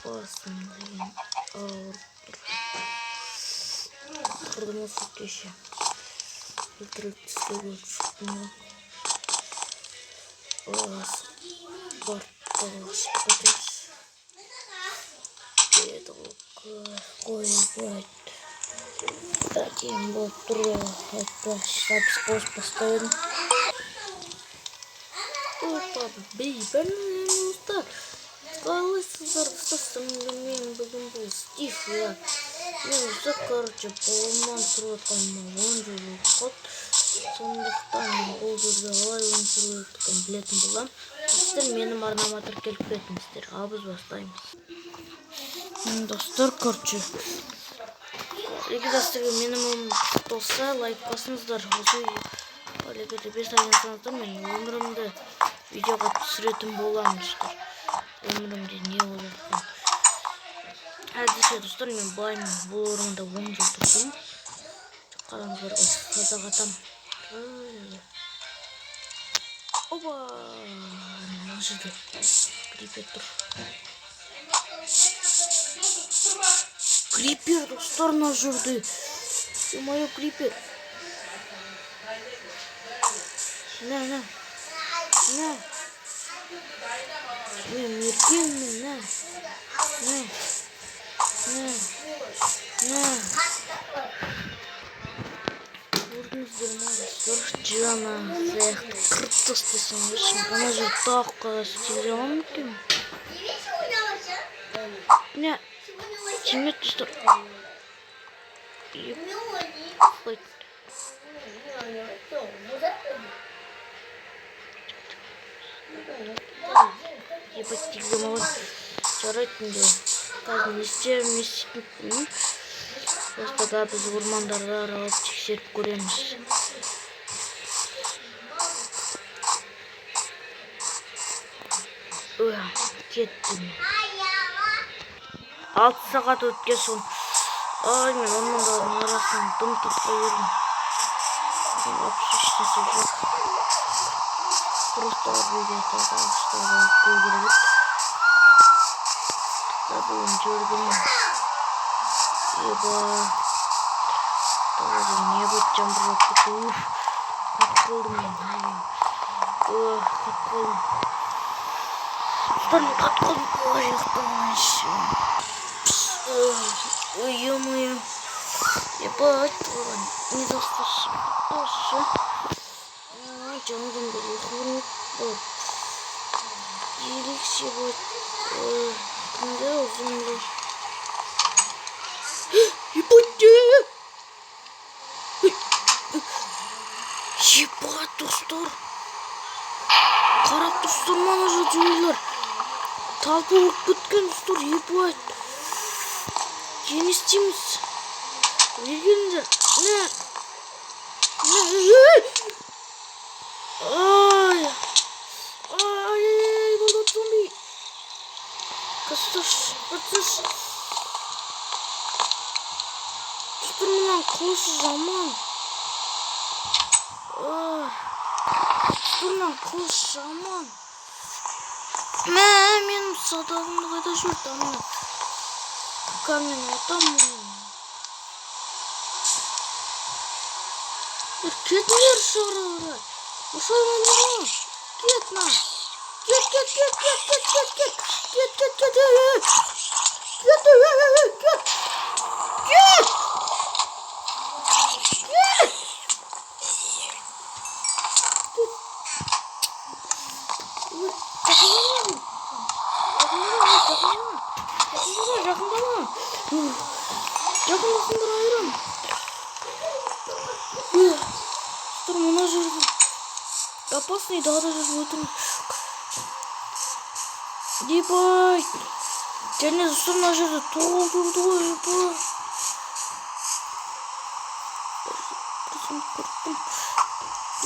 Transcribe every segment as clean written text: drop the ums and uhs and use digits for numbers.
Басым деген ауыр қырдым осы кеше өлтіріп тістеп өтшіктім бартылашып кетеміз деді қойып әдем болып тұр айтпақшы қосып бастап едім бейбіл қалайсыздар достарым, мен бүгін бұл Стив мен осы короче қолымнан тұрып жатқан 10 жыл болды сондықтан бұл жерде қалай өмір сүріп жатқанын білетін боламын. Сіздер менің арнама тіркеліп кетіңіздер. Ал біз бастаймыз. Достар, короче егер сіздерге менің өмірім болса лайк басыңыздар. Осы егер 5 айнасаңыздар мен өмірімді видеоға түсіретін боламын. Өмірімде не болып жатқан. Әдейі достар, мен былаймын, бұл орында 10 жыл тұрдым. Қараңыздар, садағатам. Опа! Мына жерде крипер тұр. Крипер, достар, мына жерде. Мое крипер. На. Мен меркенмін, на. Көрдіңіздер ма, достар, жана сияқты қырып тастасам үшін ана жер таққа істей аламын екен. Не, тимет, достар. Ебать, тигімі жарайтын да. Қазір не істейтін. Баспада біз ормандарды аралап тексеріп көреміз. Кеттім. 6 сағат өткен соң. Мен ормандардың арасынан дым таппай едім. Вообще жоқ. Просто видеода ұстап қою керек еді. Бүгін жүрдім. Не будет жаңбыр кетті. Қатып қалдым мен. Қатып қалдым. Қатып қалдым. Ой, ұйықтамайшы. Ой-ё-моё. Ебать, не досташы. Жаңбырды ұйқылып. Ерекше болады. Кімді ұзынды. Ебать, достар. Қарап достар, мана жөйлер. Талпы болып кеткен достар, ебать. Не істейміз? Егенде. Ай, болды зомби. Касташ. Достар, мұнан қылышы жаман. Достарынан қылыш жаман. Менің садағымды қайда жүрді амына. Камен атамын. Кетіңдер шығыры. Ұшайғандырма. Кет на. Жақындасыңдар айырам. Достар, мына жерде опасный дағда жүріп өтірім. Ебай. Және достар, мына жерде тоғыл тұрды ғой. Құрттым.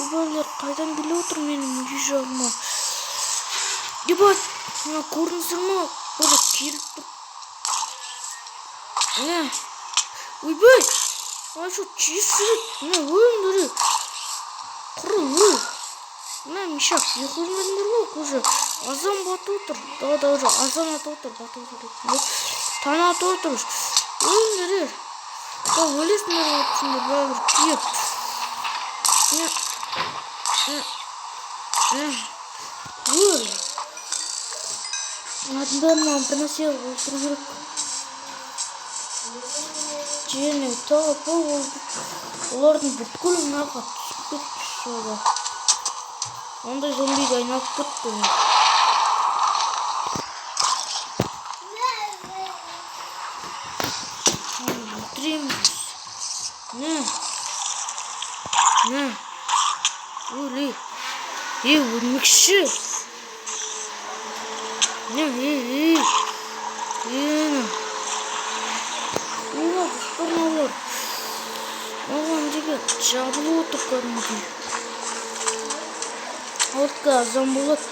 Ебайлер қайдан келе отыр менің үй жағыма. Ебай. Мына көрінсір ма? Бұда келіп тұр. Ойбай! Ай, что, чистит? Өлімдірі. Құры, өл. Миша, көрмедіңдер ме? Уже азан батып отыр. Да, уже азан атып отыр, батып отыр. Таң атып отыр. Өліңдер. Да, өлесіңдер отсыңдар, бәрібір тиіп. Өл. Адамдарынан бір нәрсе өлтіру керек. Және тапы олардың бүткіл мынаға түсіп кетті шода. Ондай зомбиге айналып кетті. Өлтіреміз. Не? Өлі. Өлмекші. Не? Бұстырмалар. Оған деген жабылы отыр көрмеген. Ортқа азан болады.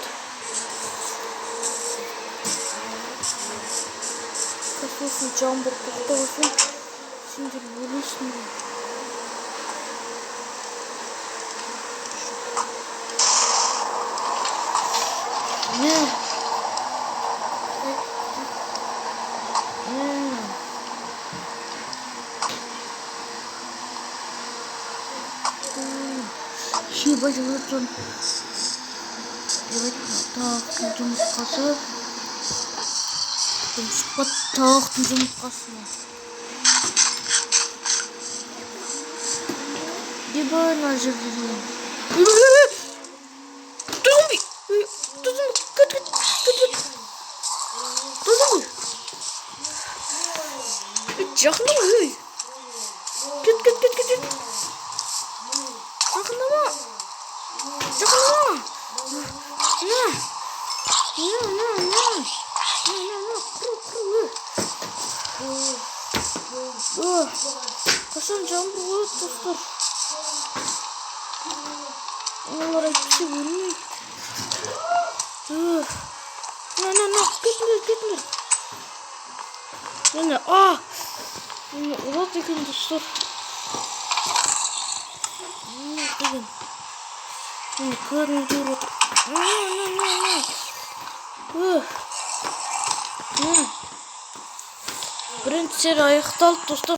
Қасылсын жаңбыр тоқтағасын. Сендер өлесіңдер. Не? Шиба жылытын. Тақтың жұмыртқасы. Тақтың жұмыртқасына. Деба ана жерде дейін. Тұзым бей! Тұзым! Кет! Тұзым бей! Жақындама! Кет! Жақындама! Қашан жаңбыр болады достар? Олар әйтсе өлмейді. Кетіңдер. Мені ұрады екен достар. Көрінуде ұрады. Бірінші серия аяқталды достар.